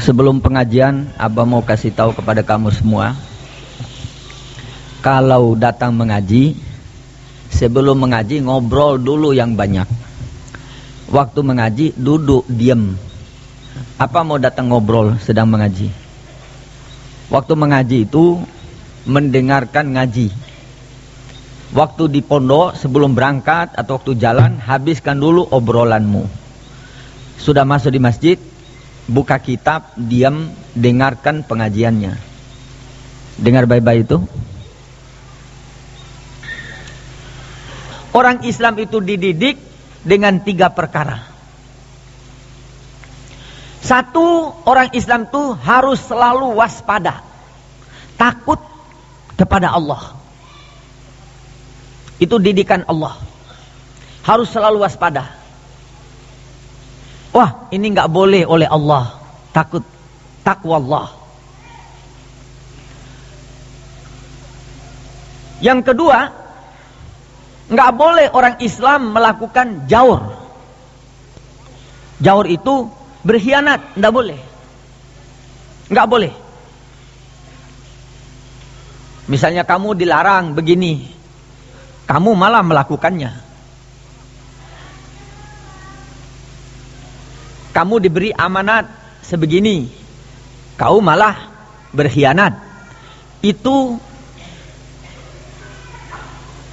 Sebelum pengajian, Abah mau kasih tahu kepada kamu semua, kalau datang mengaji, sebelum mengaji ngobrol dulu yang banyak. Waktu mengaji duduk diam. Apa mau datang ngobrol sedang mengaji? Waktu mengaji itu mendengarkan ngaji. Waktu di pondok sebelum berangkat atau waktu jalan, habiskan dulu obrolanmu. Sudah masuk di masjid, buka kitab, diam, dengarkan pengajiannya. Dengar baik-baik itu. Orang Islam itu dididik dengan 3 perkara. Satu, orang Islam itu harus selalu waspada, takut kepada Allah. Itu didikan Allah. Harus selalu waspada. Wah, ini nggak boleh oleh Allah. Takut, takwa Allah. Yang kedua, nggak boleh orang Islam melakukan jaur. Jaur itu berkhianat, nggak boleh. Nggak boleh. Misalnya kamu dilarang begini, kamu malah melakukannya. Kamu diberi amanat sebegini, kau malah berkhianat. Itu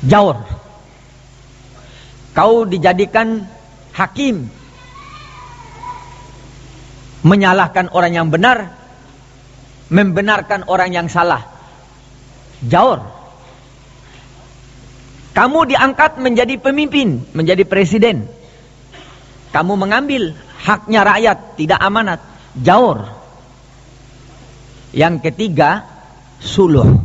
jaur. Kau dijadikan hakim, menyalahkan orang yang benar, membenarkan orang yang salah. Jaur. Kamu diangkat menjadi pemimpin, menjadi presiden. Kamu mengambil haknya rakyat, tidak amanat. Jaur. Yang ketiga, suluh.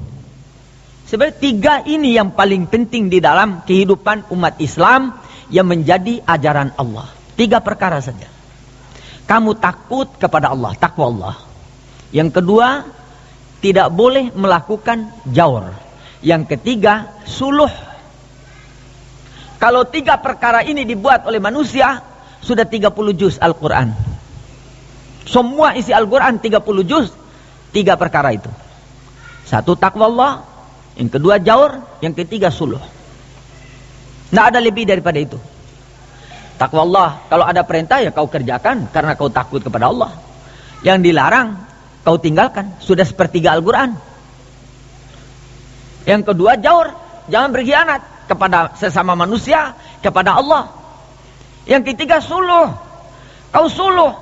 Sebenarnya 3 ini yang paling penting di dalam kehidupan umat Islam yang menjadi ajaran Allah. 3 perkara saja. Kamu takut kepada Allah, takwa Allah. Yang kedua, tidak boleh melakukan jaur. Yang ketiga, suluh. Kalau 3 perkara ini dibuat oleh manusia, sudah 30 juz Al-Quran. Semua isi Al-Quran 30 juz, 3 perkara itu. 1, takwa Allah. Yang kedua, jaur. Yang ketiga, suluh. Tidak ada lebih daripada itu. Takwa Allah, kalau ada perintah ya kau kerjakan karena kau takut kepada Allah. Yang dilarang, kau tinggalkan. Sudah sepertiga Al-Quran. Yang kedua, jaur. Jangan berkhianat kepada sesama manusia, kepada Allah. Yang ketiga, suluh. Kau suluh.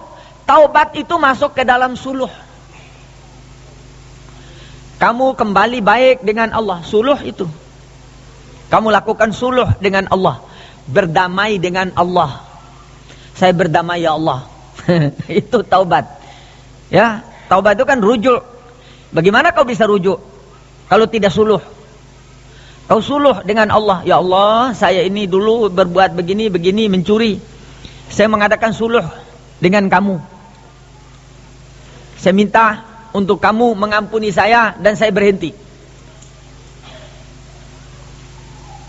Taubat itu masuk ke dalam suluh. Kamu kembali baik dengan Allah. Suluh itu. Kamu lakukan suluh dengan Allah. Berdamai dengan Allah. Saya berdamai ya Allah. Itu taubat. Ya, taubat itu kan rujuk. Bagaimana kau bisa rujuk kalau tidak suluh? Kau suluh dengan Allah. Ya Allah, saya ini dulu berbuat begini, mencuri. Saya mengadakan suluh dengan kamu. Saya minta untuk kamu mengampuni saya dan saya berhenti.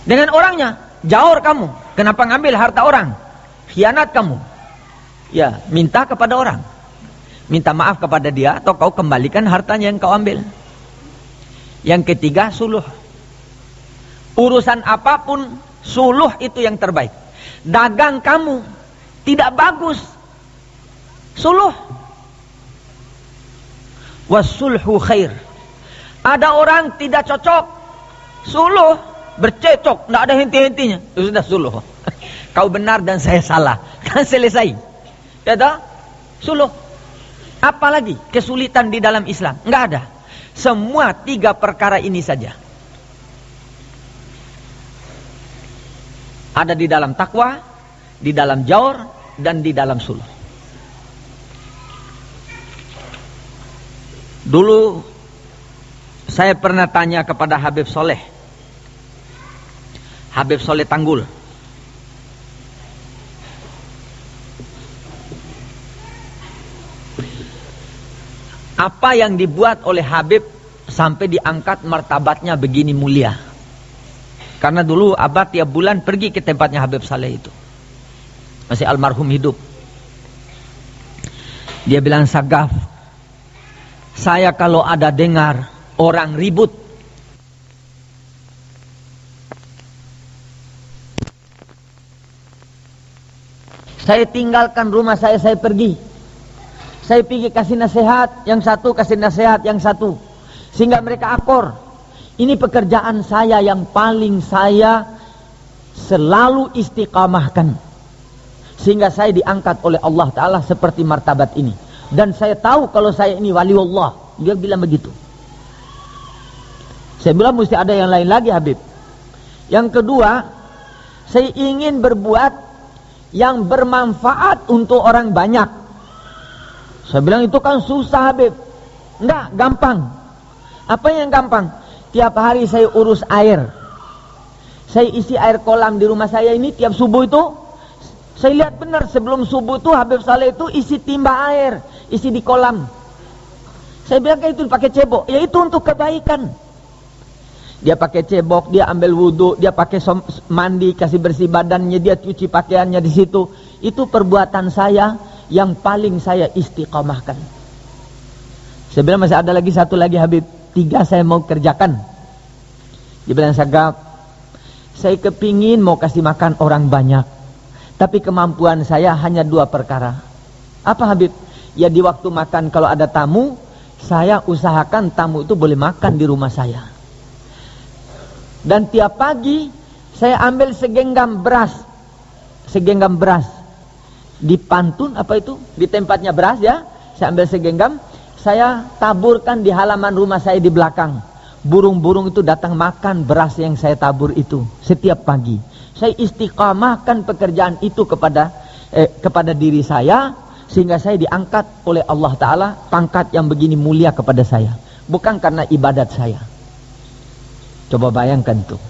Dengan orangnya, jaur kamu. Kenapa ngambil harta orang? Khianat kamu. Ya, minta kepada orang. Minta maaf kepada dia atau kau kembalikan hartanya yang kau ambil. Yang ketiga, suluh. Urusan apapun, suluh itu yang terbaik. Dagang kamu tidak bagus, suluh. Wasulhu khair. Ada orang tidak cocok, suluh. Bercecok, tidak ada henti-hentinya, sudah suluh. Kau benar dan saya salah, kan selesai. Ya tak? Suluh. Apalagi kesulitan di dalam Islam? Enggak ada. Semua 3 perkara ini saja ada di dalam takwa, di dalam jaur, dan di dalam suluh. Dulu saya pernah tanya kepada Habib Soleh Tanggul. Apa yang dibuat oleh Habib sampai diangkat martabatnya begini mulia? Karena dulu Abah tiap bulan pergi ke tempatnya Habib Saleh itu. Masih almarhum hidup. Dia bilang, Sagaf, Saya kalau ada dengar orang ribut, saya tinggalkan rumah saya pergi. Saya pergi kasih nasihat, yang satu kasih nasihat yang satu, sehingga mereka akor. Ini pekerjaan saya yang paling saya selalu istiqamahkan, sehingga saya diangkat oleh Allah Ta'ala seperti martabat ini. Dan saya tahu kalau saya ini waliullah. Dia bilang begitu. Saya bilang mesti ada yang lain lagi, Habib. Yang kedua, saya ingin berbuat yang bermanfaat untuk orang banyak. Saya bilang itu kan susah, Habib. Enggak, gampang. Apa yang gampang? Tiap hari saya urus air. Saya isi air kolam di rumah saya ini tiap subuh itu. Saya lihat benar sebelum subuh itu Habib Saleh itu isi timba air, isi di kolam. Saya bilang kayak itu pakai cebok, ya itu untuk kebaikan. Dia pakai cebok, dia ambil wudhu, dia pakai mandi, kasih bersih badannya, dia cuci pakaiannya di situ. Itu perbuatan saya yang paling saya istiqamahkan. Saya bilang masih ada lagi satu lagi, Habib, 3 saya mau kerjakan. Dia bilang, Sagap, saya kepingin mau kasih makan orang banyak, tapi kemampuan saya hanya 2 perkara. Apa, Habib? Ya di waktu makan kalau ada tamu, saya usahakan tamu itu boleh makan di rumah saya. Dan tiap pagi saya ambil segenggam beras di pantun, apa itu, di tempatnya beras ya, saya ambil segenggam, saya taburkan di halaman rumah saya di belakang. Burung-burung itu datang makan beras yang saya tabur itu setiap pagi. Saya istiqamahkan pekerjaan itu kepada diri saya, sehingga saya diangkat oleh Allah Ta'ala pangkat yang begini mulia kepada saya, bukan karena ibadat saya. Coba bayangkan itu.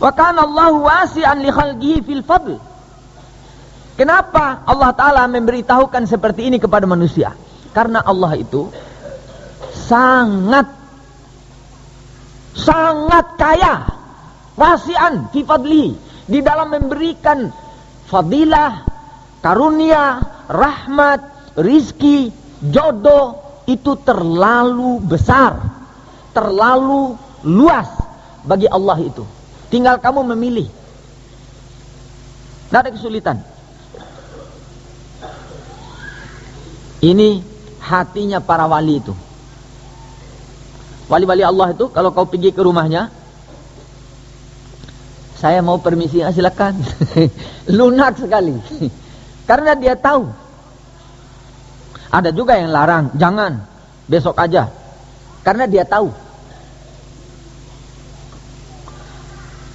Wa kana Allahu wasi'an li khalqihi fil fadl. Kenapa Allah Ta'ala memberitahukan seperti ini kepada manusia? Karena Allah itu sangat kaya, wasi'an fi fadlihi, di dalam memberikan fadilah, karunia, rahmat, rizki, jodoh, itu terlalu besar, terlalu luas bagi Allah itu. Tinggal kamu memilih. Tidak ada kesulitan. Ini hatinya para wali itu. Wali-wali Allah itu kalau kau pergi ke rumahnya, saya mau permisi, silakan. Lunak sekali. Karena dia tahu. Ada juga yang larang, jangan, besok aja. Karena dia tahu.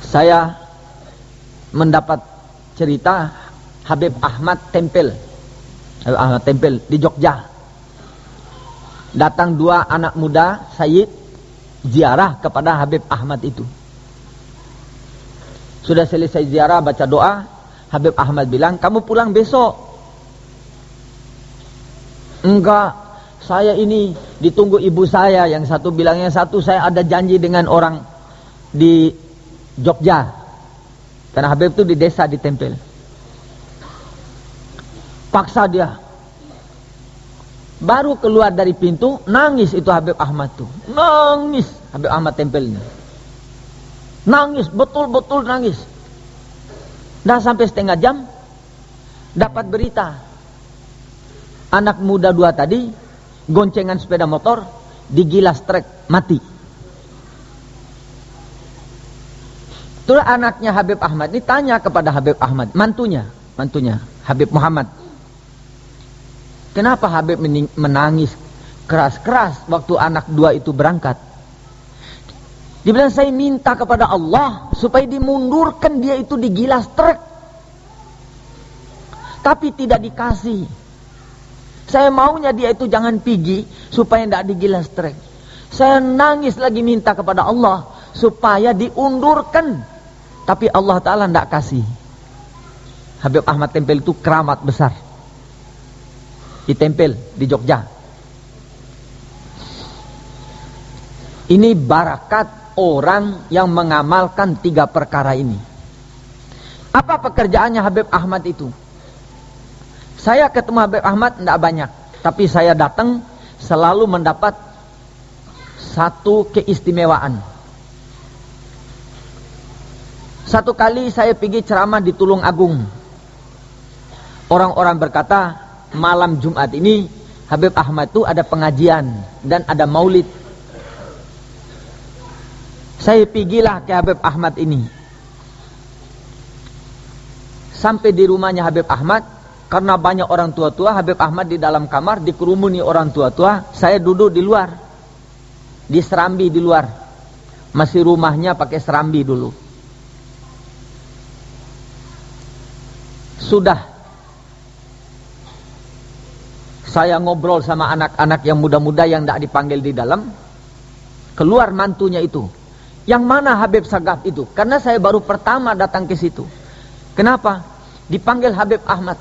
Saya mendapat cerita Habib Ahmad Tempel. Habib Ahmad Tempel di Jogja. Datang 2 anak muda Sayyid ziarah kepada Habib Ahmad itu. Sudah selesai ziarah, baca doa, Habib Ahmad bilang, kamu pulang besok. Enggak, saya ini ditunggu ibu saya. Yang satu bilang, yang satu saya ada janji dengan orang di Jogja. Karena Habib itu di desa, di Tempel. Paksa dia. Baru keluar dari pintu, nangis itu Habib Ahmad tuh. Nangis Habib Ahmad Tempel ini. Nangis, betul-betul nangis. Dah sampai setengah jam, dapat berita. Anak muda 2 tadi, goncengan sepeda motor, digilas truk, mati. Terus anaknya Habib Ahmad ini tanya kepada Habib Ahmad, mantunya Habib Muhammad. Kenapa Habib menangis keras-keras waktu anak 2 itu berangkat? Dia bilang, saya minta kepada Allah supaya dimundurkan dia itu digilas truk. Tapi tidak dikasih. Saya maunya dia itu jangan pergi supaya tidak digilas truk. Saya nangis lagi minta kepada Allah supaya diundurkan. Tapi Allah Ta'ala tidak kasih. Habib Ahmad Tempel itu keramat besar. Di Tempel, di Jogja. Ini barakat orang yang mengamalkan 3 perkara ini. Apa pekerjaannya Habib Ahmad itu? Saya ketemu Habib Ahmad tidak banyak, tapi saya datang, selalu mendapat satu keistimewaan. Satu kali saya pergi ceramah di Tulung Agung. Orang-orang berkata, malam Jumat ini Habib Ahmad itu ada pengajian dan ada maulid. Saya pergilah ke Habib Ahmad ini. Sampai di rumahnya Habib Ahmad, karena banyak orang tua-tua, Habib Ahmad di dalam kamar dikerumuni orang tua-tua, saya duduk di luar, di serambi di luar. Masih rumahnya pakai serambi dulu. Sudah saya ngobrol sama anak-anak yang muda-muda yang tidak dipanggil di dalam. Keluar mantunya itu. Yang mana Habib Sagaf itu? Karena saya baru pertama datang ke situ. Kenapa? Dipanggil Habib Ahmad.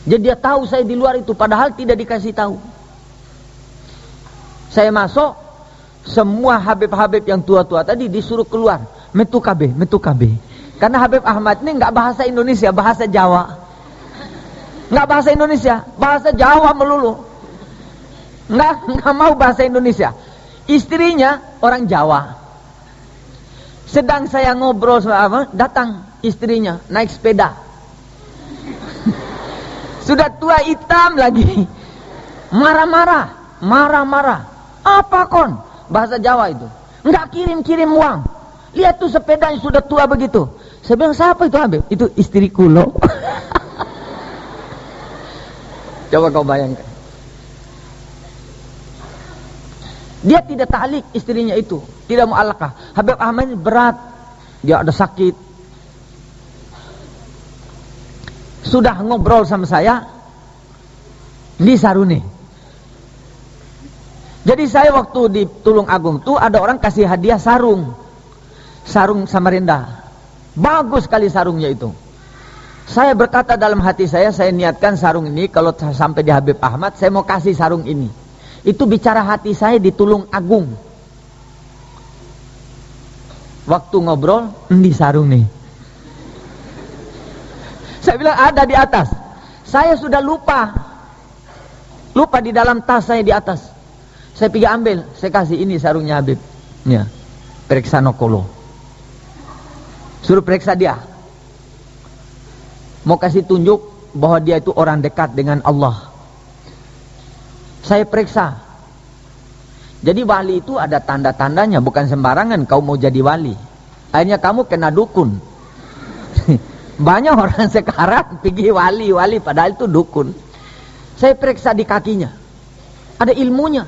Jadi dia tahu saya di luar itu, padahal tidak dikasih tahu. Saya masuk, semua Habib-Habib yang tua-tua tadi disuruh keluar. Metu kabeh. Karena Habib Ahmad ini nggak bahasa Indonesia, bahasa Jawa. Nggak bahasa Indonesia, bahasa Jawa melulu. Nggak mau bahasa Indonesia. Istrinya orang Jawa. Sedang saya ngobrol sama datang istrinya naik sepeda. Sudah tua hitam lagi. Marah-marah. Apa kon? Bahasa Jawa itu. Nggak kirim uang. Lihat tuh sepedanya sudah tua begitu. Saya bilang, siapa itu Habib? Itu istriku loh. Coba kau bayangkan. Dia tidak ta'liq istrinya itu, tidak mu'allaqah. Habib Ahmad ini berat, dia ada sakit. Sudah ngobrol sama saya di Saruni. Jadi saya waktu di Tulung Agung tuh ada orang kasih hadiah sarung Samarinda. Bagus sekali sarungnya itu. Saya berkata dalam hati saya niatkan sarung ini kalau sampai di Habib Ahmad, saya mau kasih sarung ini. Itu bicara hati saya di Tulung Agung. Waktu ngobrol, di sarung nih. Saya bilang ada di atas. Saya sudah lupa di dalam tas saya di atas. Saya pergi ambil, saya kasih ini sarungnya Habib. Ya, periksa Nokolo. Suruh periksa dia. Mau kasih tunjuk bahwa dia itu orang dekat dengan Allah. Saya periksa. Jadi wali itu ada tanda-tandanya, bukan sembarangan kau mau jadi wali. Akhirnya kamu kena dukun. Banyak orang sekarang pergi wali padahal itu dukun. Saya periksa di kakinya. Ada ilmunya.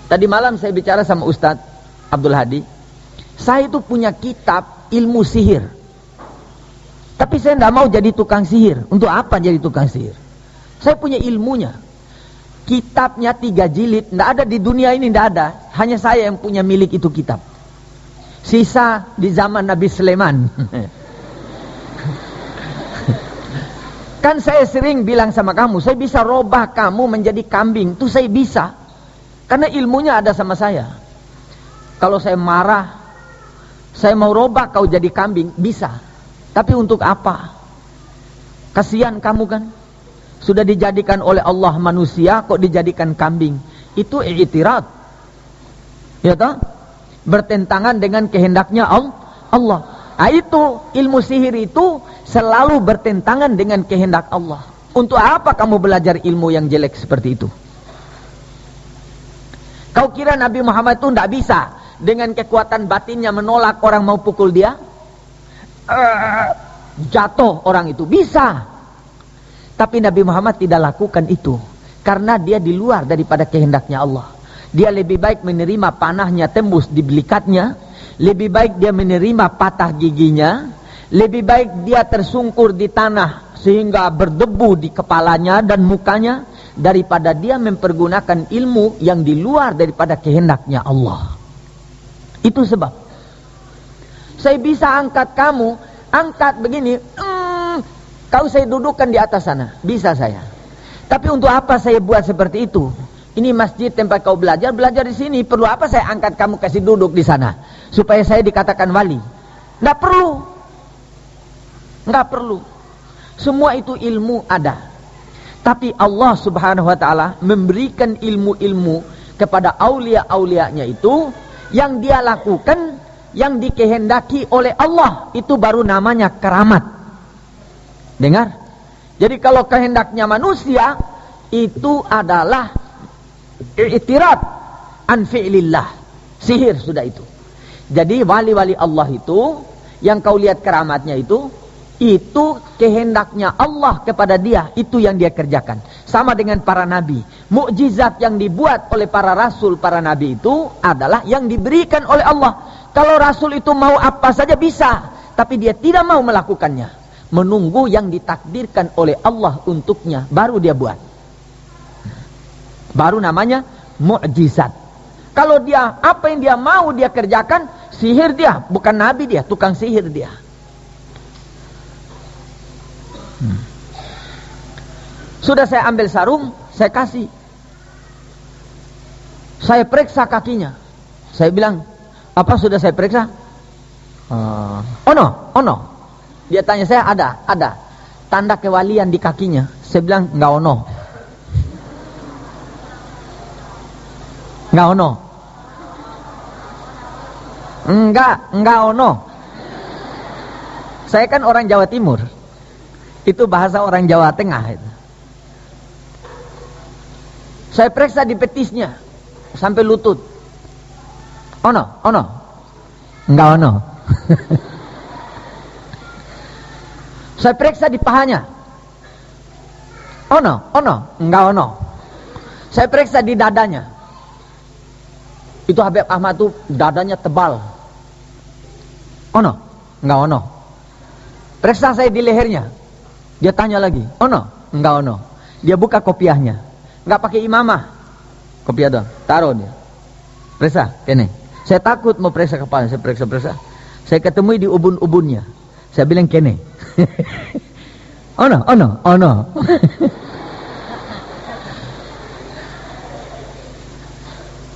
Tadi malam saya bicara sama Ustadz Abdul Hadi. Saya itu punya kitab ilmu sihir. Tapi saya tidak mau jadi tukang sihir. Untuk apa jadi tukang sihir? Saya punya ilmunya. Kitabnya 3 jilid, tidak ada di dunia ini, tidak ada. Hanya saya yang punya milik itu kitab. Sisa di zaman Nabi Sulaiman. Kan saya sering bilang sama kamu, saya bisa robah kamu menjadi kambing. Itu saya bisa. Karena ilmunya ada sama saya. Kalau saya marah, saya mau robah kau jadi kambing, bisa. Tapi untuk apa? Kasihan kamu kan? Sudah dijadikan oleh Allah manusia, kok dijadikan kambing. Itu i'tirad. Ya toh? Bertentangan dengan kehendaknya Allah. Nah, itu ilmu sihir itu selalu bertentangan dengan kehendak Allah. Untuk apa kamu belajar ilmu yang jelek seperti itu? Kau kira Nabi Muhammad itu tidak bisa dengan kekuatan batinnya menolak orang mau pukul dia? Jatuh orang itu bisa. Tapi Nabi Muhammad tidak lakukan itu. Karena dia di luar daripada kehendaknya Allah. Dia lebih baik menerima panahnya tembus di belikatnya. Lebih baik dia menerima patah giginya. Lebih baik dia tersungkur di tanah sehingga berdebu di kepalanya dan mukanya. Daripada dia mempergunakan ilmu yang di luar daripada kehendaknya Allah. Itu sebab. Saya bisa angkat kamu. Angkat begini. Kau saya dudukkan di atas sana, bisa saya. Tapi untuk apa saya buat seperti itu? Ini masjid tempat kau belajar di sini. Perlu apa saya angkat kamu kasih duduk di sana? Supaya saya dikatakan wali. Nggak perlu. Semua itu ilmu ada. Tapi Allah subhanahu wa ta'ala memberikan ilmu-ilmu kepada aulia-aulianya itu, yang dia lakukan, yang dikehendaki oleh Allah, itu baru namanya keramat. Dengar? Jadi kalau kehendaknya manusia, itu adalah i'tirad an fi'lillah, sihir sudah itu. Jadi wali-wali Allah itu, yang kau lihat keramatnya itu kehendaknya Allah kepada dia, itu yang dia kerjakan. Sama dengan para nabi, mukjizat yang dibuat oleh para rasul, para nabi itu adalah yang diberikan oleh Allah. Kalau rasul itu mau apa saja bisa, tapi dia tidak mau melakukannya, menunggu yang ditakdirkan oleh Allah untuknya, baru dia buat. Baru namanya mukjizat. Kalau dia apa yang dia mau dia kerjakan, sihir dia, bukan nabi dia, tukang sihir dia. Sudah saya ambil sarung, saya kasih. Saya periksa kakinya. Saya bilang, apa sudah saya periksa? Oh no. Dia tanya saya, ada. Tanda kewalian di kakinya. Saya bilang, enggak ono. Enggak ono. Saya kan orang Jawa Timur. Itu bahasa orang Jawa Tengah itu. Saya periksa di petisnya sampai lutut. Ono. Enggak ono. Saya periksa di pahanya. Ono. Enggak ono. Saya periksa di dadanya. Itu Habib Ahmad tuh dadanya tebal. Ono. Enggak ono. Periksa saya di lehernya. Dia tanya lagi. Ono. Enggak ono. Dia buka kopiahnya. Enggak pakai imamah. Kopiah doang. Taruh dia. Periksa. Kene. Saya takut mau periksa kepala. Saya periksa. Saya ketemui di ubun-ubunnya. Saya bilang kene. Ono.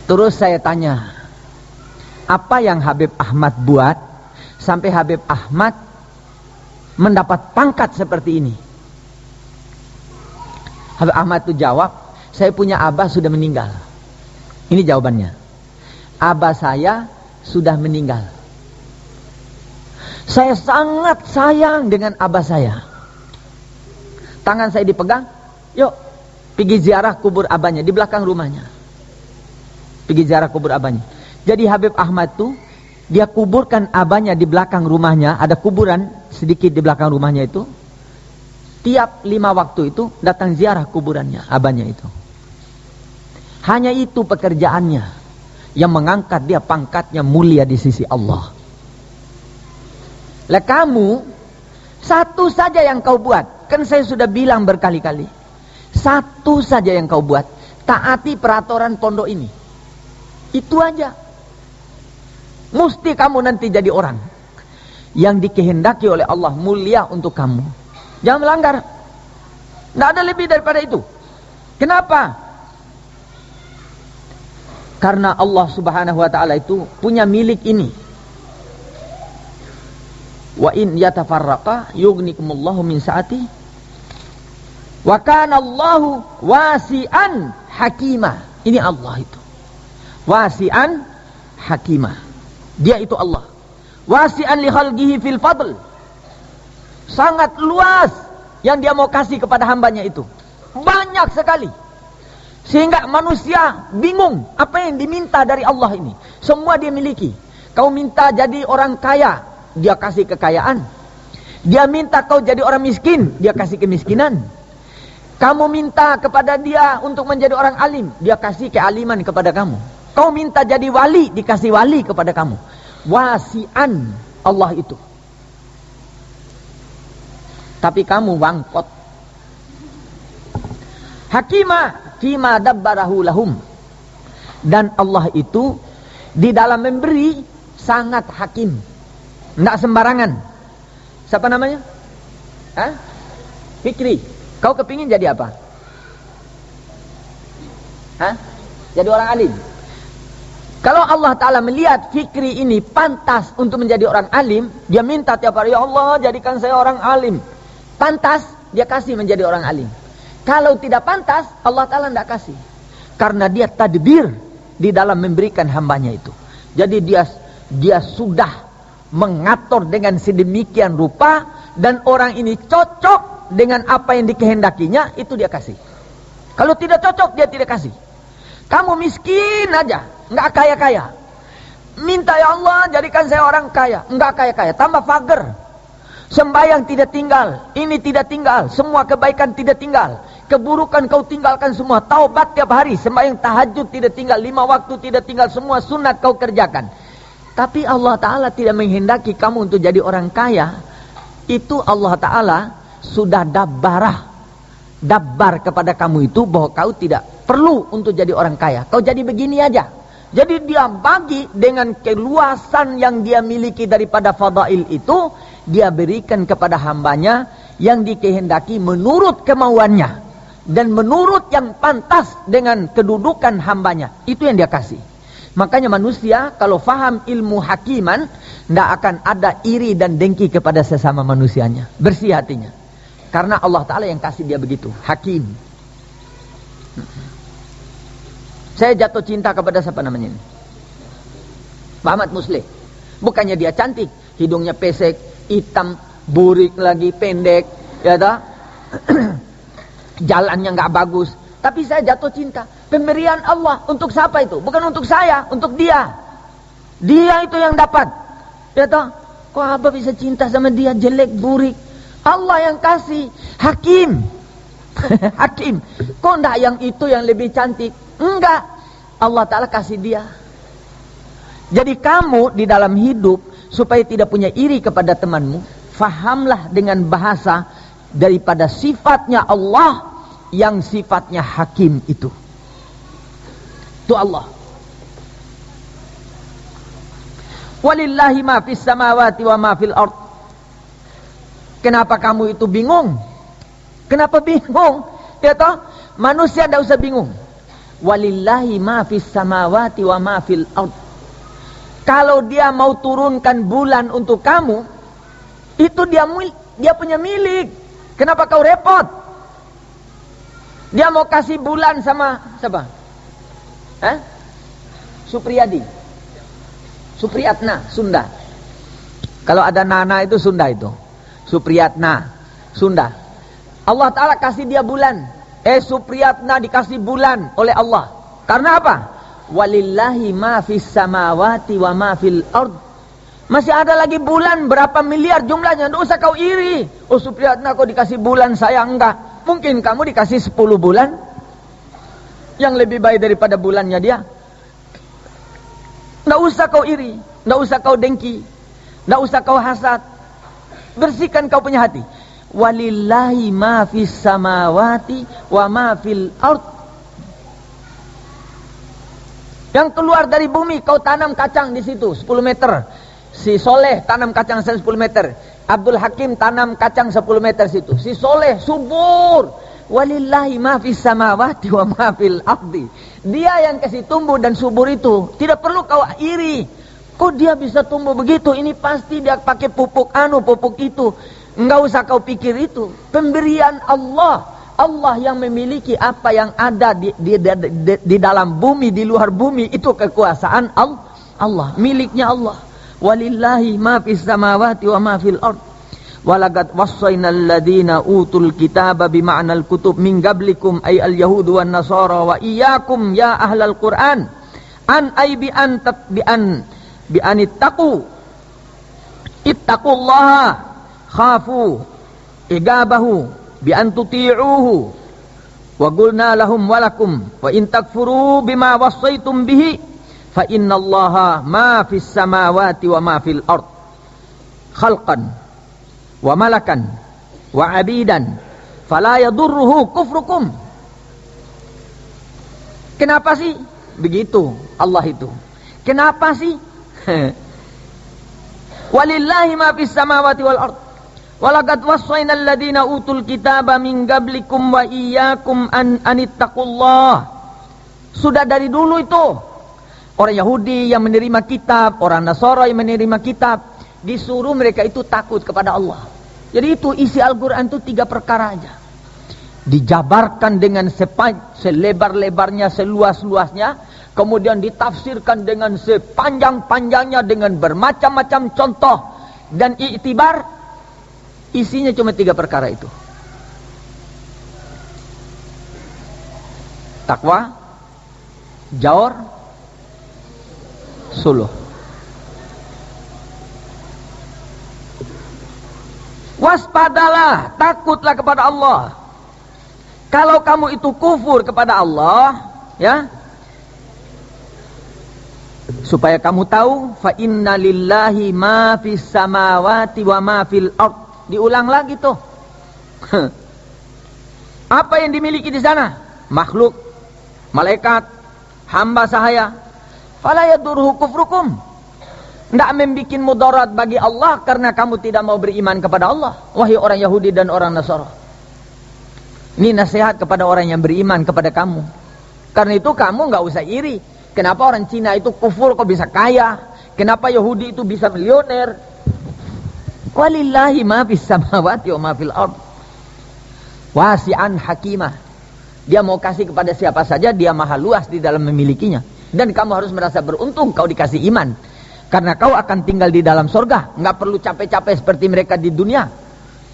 Terus saya tanya, apa yang Habib Ahmad buat sampai Habib Ahmad mendapat pangkat seperti ini? Habib Ahmad itu jawab, saya punya abah sudah meninggal. Ini jawabannya. Abah saya sudah meninggal. Saya sangat sayang dengan abah saya. Tangan saya dipegang, yuk pergi ziarah kubur abahnya di belakang rumahnya. Pergi ziarah kubur abahnya. Jadi Habib Ahmad tuh dia kuburkan abahnya di belakang rumahnya. Ada kuburan sedikit di belakang rumahnya itu. Tiap 5 waktu itu datang ziarah kuburannya, abahnya itu. Hanya itu pekerjaannya yang mengangkat dia pangkatnya mulia di sisi Allah. Lah kamu satu saja yang kau buat. Kan saya sudah bilang berkali-kali. Satu saja yang kau buat. Taati peraturan pondok ini. Itu aja. Mesti kamu nanti jadi orang yang dikehendaki oleh Allah mulia untuk kamu. Jangan melanggar. Tidak ada lebih daripada itu. Kenapa? Karena Allah subhanahu wa ta'ala itu punya milik ini. Wa in yatafarraqa yughnikumullahu min sa'ati. Wa kana Allahu wasi'an hakimah. Ini Allah itu. Wasi'an hakimah. Dia itu Allah. Wasi'an li khalqihi fil fadl. Sangat luas yang dia mau kasih kepada hambanya itu. Banyak sekali. Sehingga manusia bingung apa yang diminta dari Allah ini. Semua dia miliki. Kau minta jadi orang kaya, dia kasih kekayaan. Dia minta kau jadi orang miskin, dia kasih kemiskinan. Kamu minta kepada dia untuk menjadi orang alim, dia kasih kealiman kepada kamu. Kau minta jadi wali, dikasih wali kepada kamu. Wasi'an Allah itu. Tapi kamu wangkot. Hakimah fima dabbarahu lahum. Dan Allah itu di dalam memberi sangat hakim. Tidak sembarangan. Siapa namanya? Fikri. Kau kepingin jadi apa? Jadi orang alim. Kalau Allah Ta'ala melihat Fikri ini pantas untuk menjadi orang alim, dia minta tiap hari, ya Allah jadikan saya orang alim. Pantas, dia kasih menjadi orang alim. Kalau tidak pantas, Allah Ta'ala tidak kasih. Karena dia tadbir di dalam memberikan hambanya itu. Jadi dia sudah mengatur dengan sedemikian rupa, dan orang ini cocok dengan apa yang dikehendakinya, itu dia kasih. Kalau tidak cocok, dia tidak kasih. Kamu miskin aja, nggak kaya-kaya, minta ya Allah jadikan saya orang kaya, nggak kaya-kaya, tambah fager. Sembahyang tidak tinggal, ini tidak tinggal, semua kebaikan tidak tinggal, keburukan kau tinggalkan semua, taubat tiap hari, sembahyang tahajud tidak tinggal, 5 waktu tidak tinggal, semua sunat kau kerjakan. Tapi Allah Ta'ala tidak menghendaki kamu untuk jadi orang kaya. Itu Allah Ta'ala sudah dabbar kepada kamu itu bahwa kau tidak perlu untuk jadi orang kaya. Kau jadi begini aja. Jadi dia bagi dengan keluasan yang dia miliki daripada fadail itu, dia berikan kepada hambanya yang dikehendaki menurut kemauannya dan menurut yang pantas dengan kedudukan hambanya. Itu yang dia kasih. Makanya manusia kalau faham ilmu hakiman, tidak akan ada iri dan dengki kepada sesama manusianya. Bersih hatinya. Karena Allah Ta'ala yang kasih dia begitu. Hakim. Saya jatuh cinta kepada siapa namanya ini? Muhammad Musleh. Bukannya dia cantik, hidungnya pesek, hitam, burik lagi, pendek, ya toh? Jalannya nggak bagus. Tapi saya jatuh cinta. Pemberian Allah untuk siapa itu? Bukan untuk saya, untuk dia. Dia itu yang dapat. Ya toh? Kok Abah bisa cinta sama dia jelek, burik? Allah yang kasih. Hakim. Hakim. Kok enggak yang itu yang lebih cantik? Enggak. Allah Ta'ala kasih dia. Jadi kamu di dalam hidup, supaya tidak punya iri kepada temanmu, fahamlah dengan bahasa daripada sifatnya Allah yang sifatnya hakim itu. Itu Allah. Walillahi ma fis samawati wa ma fil ard. Kenapa kamu itu bingung? Kenapa bingung? Ya toh? Manusia tidak usah bingung. Walillahi ma fis samawati wa ma fil ard. Kalau dia mau turunkan bulan untuk kamu, itu dia punya milik. Kenapa kau repot? Dia mau kasih bulan sama siapa? Supriyadi, Supriyatna, Sunda. Kalau ada Nana itu Sunda itu. Supriyatna, Sunda. Allah Ta'ala kasih dia bulan. Supriyatna dikasih bulan oleh Allah. Karena apa? Walillahi ma fis samawati wa ma fil ard. Masih ada lagi bulan berapa miliar jumlahnya. Tidak usah kau iri. Oh Supriyatna kau dikasih bulan, saya enggak. Mungkin kamu dikasih 10 bulan yang lebih baik daripada bulannya dia. Tidak usah kau iri, tidak usah kau dengki, tidak usah kau hasad. Bersihkan kau punya hati. Walillahi ma fis samawati wa ma fil ard. Yang keluar dari bumi kau tanam kacang di situ 10 meter. Si Soleh tanam kacang 10 meter. Abdul Hakim tanam kacang 10 meter situ. Si Soleh subur. Walillahi ma fis samawati wa ma fil ardi. Dia yang kasih tumbuh dan subur itu. Tidak perlu kau iri. Kok dia bisa tumbuh begitu? Ini pasti dia pakai pupuk pupuk itu. Enggak usah kau pikir itu. Pemberian Allah. Allah yang memiliki apa yang ada di dalam bumi, di luar bumi. Itu kekuasaan Allah. Miliknya Allah. Walillahi ma fis samawati wa ma fil ard. Walaqad wassaynal ladzina utul kitaba bima'nal kutub min qablikum ay al yahudu wan nasara wa iyyakum ya ahlal Qur'an an ay bi an ittaqullaha khafu igabahu bi an tuti'uhu wa qulna lahum walakum wa in takfuru bima wassaytum bihi fa innallaha ma fis samawati wa ma fil ard khalqan wa malakan wa abidan fala yadurruhu kufrukum. Kenapa sih begitu Allah itu? Kenapa sih? Walillahi ma fis samawati wal ard. Walaqad wassaynal ladzina utul kitaba min qablikum wa iyyakum an anittaqullah. Sudah dari dulu itu orang Yahudi yang menerima kitab, orang Nasara yang menerima kitab, disuruh mereka itu takut kepada Allah. Jadi itu isi Al-Quran itu 3 perkara aja. dijabarkan dengan selebar-lebarnya, seluas-luasnya, kemudian ditafsirkan dengan sepanjang-panjangnya dengan bermacam-macam contoh dan iktibar. Isinya cuma 3 perkara itu: takwa, jaur, suluh. Waspadalah, takutlah kepada Allah. Kalau kamu itu kufur kepada Allah, ya, supaya kamu tahu, fa inna lillahi ma fis samawati wa ma fil ard. Diulang lagi tuh. Apa yang dimiliki di sana? Makhluk, malaikat, hamba sahaya. Fala yadurhu kufrukum. Tidak membuat mudarat bagi Allah karena kamu tidak mau beriman kepada Allah, wahai orang Yahudi dan orang Nasara. Ini nasihat kepada orang yang beriman kepada kamu. Karena itu kamu nggak usah iri. Kenapa orang Cina itu kufur kok bisa kaya? Kenapa Yahudi itu bisa milioner? Walillahi ma fis samawati wa ma fil ard. Wasi'an hakimah. Dia mau kasih kepada siapa saja, dia maha luas di dalam memilikinya. Dan kamu harus merasa beruntung kau dikasih iman. Karena kau akan tinggal di dalam surga. Nggak perlu capek-capek seperti mereka di dunia.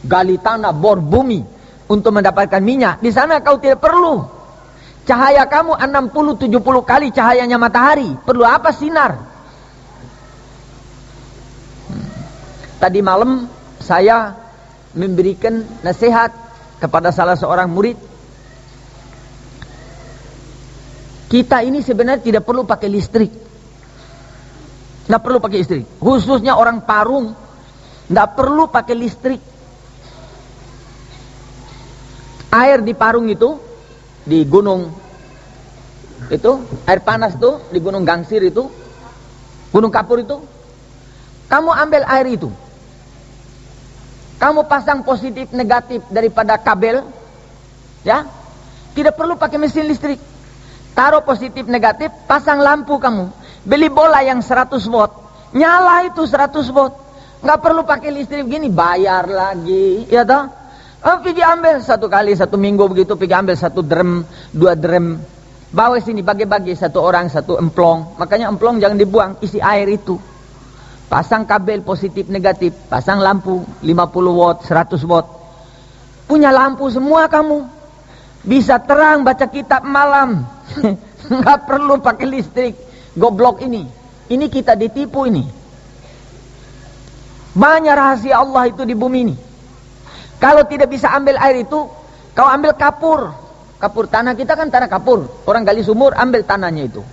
Gali tanah, bor bumi untuk mendapatkan minyak. Di sana kau tidak perlu. Cahaya kamu 60-70 kali cahayanya matahari. Perlu apa sinar? Tadi malam saya memberikan nasihat kepada salah seorang murid. Kita ini sebenarnya tidak perlu pakai listrik. Tidak perlu pakai listrik. Khususnya orang Parung, tidak perlu pakai listrik. Air di Parung itu, di gunung itu, air panas itu, di gunung Gangsir itu, gunung Kapur itu, kamu ambil air itu, kamu pasang positif negatif daripada kabel, ya, tidak perlu pakai mesin listrik. Taruh positif negatif, pasang lampu kamu, beli bola yang 100 watt, nyala itu 100 watt, nggak perlu pakai listrik gini, bayar lagi, ya toh? Pergi ambil 1 kali 1 minggu begitu, pergi ambil 1 drum, 2 drum, bawa sini bagi-bagi 1 orang 1 emplong. Makanya emplong jangan dibuang, isi air itu. Pasang kabel positif negatif, pasang lampu 50 watt, 100 watt. Punya lampu semua kamu. Bisa terang baca kitab malam. Nggak perlu pakai listrik. Goblok ini. Ini kita ditipu ini. Banyak rahasia Allah itu di bumi ini. Kalau tidak bisa ambil air itu, kau ambil kapur. Kapur tanah kita kan tanah kapur. Orang gali sumur, ambil tanahnya itu.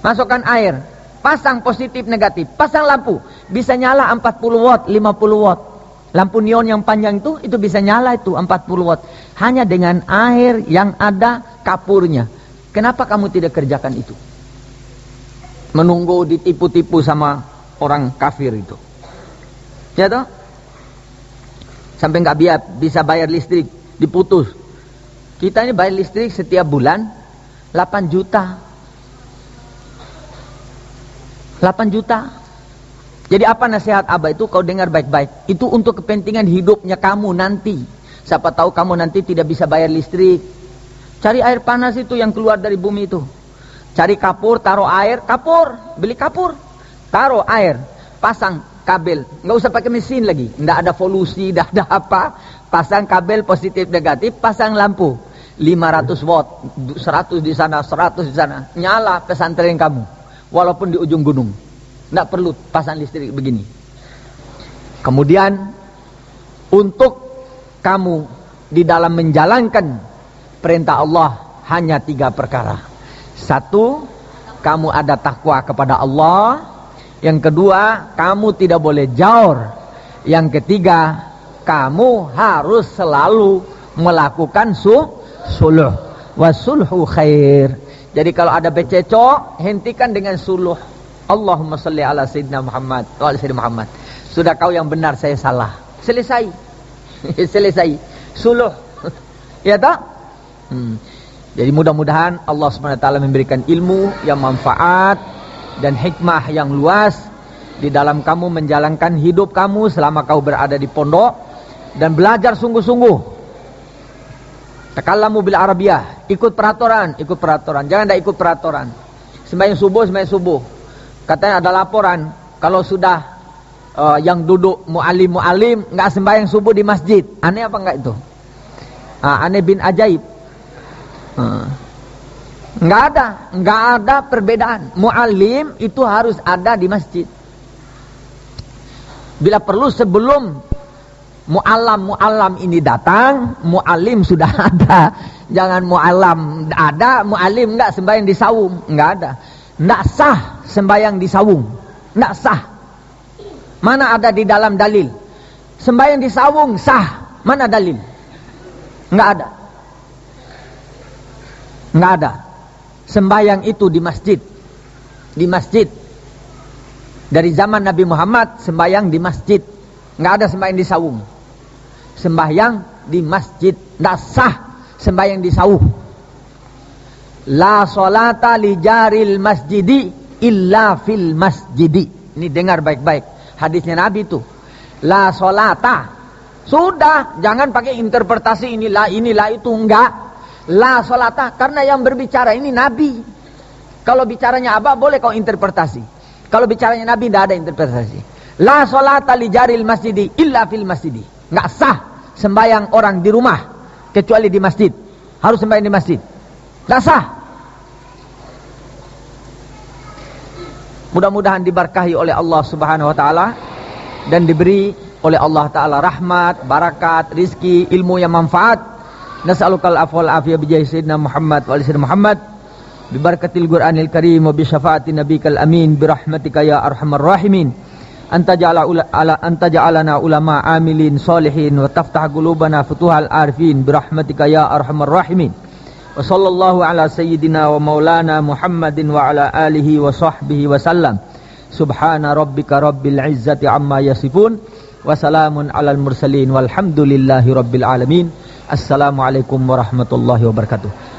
Masukkan air. Pasang positif negatif. Pasang lampu. Bisa nyala 40 watt, 50 watt. Lampu neon yang panjang itu bisa nyala itu 40 watt. Hanya dengan air yang ada kapurnya. Kenapa kamu tidak kerjakan itu? Menunggu ditipu-tipu sama orang kafir itu. Ya toh? Sampai nggak bisa bayar listrik, diputus. Kita ini bayar listrik setiap bulan 8 juta. 8 juta. Jadi apa nasihat Abah itu? Kau dengar baik-baik. Itu untuk kepentingan hidupnya kamu nanti. Siapa tahu kamu nanti tidak bisa bayar listrik. Cari air panas itu yang keluar dari bumi itu. Cari kapur, taruh air, kapur, beli kapur, taruh air, pasang kabel, nggak usah pakai mesin lagi, nggak ada polusi, nggak ada apa, pasang kabel positif negatif, pasang lampu, 500 watt, 100 di sana, 100 di sana, nyala pesantren kamu, walaupun di ujung gunung, nggak perlu pasang listrik begini. Kemudian untuk kamu di dalam menjalankan perintah Allah hanya 3 perkara. 1, kamu ada takwa kepada Allah. Yang kedua, kamu tidak boleh jaur. Yang ketiga, kamu harus selalu melakukan suluh. Wasulhu khair. Jadi kalau ada bececok, hentikan dengan suluh. Allahumma salli ala Sayyidina Muhammad wa ala Sayyidina Muhammad. Sudah kau yang benar, saya salah. Selesai. Selesai. Suluh. Ya tak? Jadi mudah-mudahan Allah SWT memberikan ilmu yang manfaat dan hikmah yang luas di dalam kamu menjalankan hidup kamu selama kau berada di pondok, dan belajar sungguh-sungguh Takallamu bil Arabiyah, ikut peraturan. Jangan tidak ikut peraturan. Sembahyang subuh. Katanya ada laporan, kalau sudah yang duduk mu'alim nggak sembahyang subuh di masjid. Aneh apa enggak itu? Aneh bin ajaib. Nggak ada perbedaan. Mu'alim itu harus ada di masjid. Bila perlu sebelum mu'allam ini datang, mu'alim sudah ada. Jangan mu'allam ada, mu'alim enggak sembahyang di sawung. Enggak ada. Enggak sah sembahyang di sawung. Enggak sah. Mana ada di dalam dalil? Sembahyang di sawung sah. Mana dalil? Enggak ada. Enggak ada. Sembahyang itu di masjid. Di masjid. Dari zaman Nabi Muhammad sembahyang di masjid. Enggak ada sembahyang di sawung. Sembahyang di masjid. Enggak sah sembahyang di sawung. La sholata li jaril masjidi illa fil masjidi. Ini dengar baik-baik. Hadisnya Nabi itu. La sholata. Sudah, jangan pakai interpretasi inilah itu, enggak. La sholata, karena yang berbicara ini Nabi. Kalau bicaranya Abah boleh kau interpretasi. Kalau bicaranya Nabi tidak ada interpretasi. La sholata li jaril masjidi illa fil masjidi. Enggak sah sembahyang orang di rumah kecuali di masjid. Harus sembahyang di masjid. Enggak sah. Mudah-mudahan diberkahi oleh Allah Subhanahu wa taala dan diberi oleh Allah taala rahmat, barakat, rizki, ilmu yang manfaat. Nas'alukal afwa wal afiyah bi jahi sayyidina Muhammad wa ali sayyidina Muhammad bi barakatil Qur'anil Karim wa bi syafaati nabikal amin bi rahmatika ya arhamar rahimin. Anta ja'alana ulama amilin salihin wa taftah qulubana futuhal arifin bi rahmatika ya arhamar rahimin. Wa sallallahu ala sayyidina wa maulana Muhammadin wa ala alihi wa sahbihi wa sallam. Subhana rabbika rabbil izzati amma yasifun wa salamun alal mursalin walhamdulillahi rabbil alamin. Assalamualaikum warahmatullahi wabarakatuh.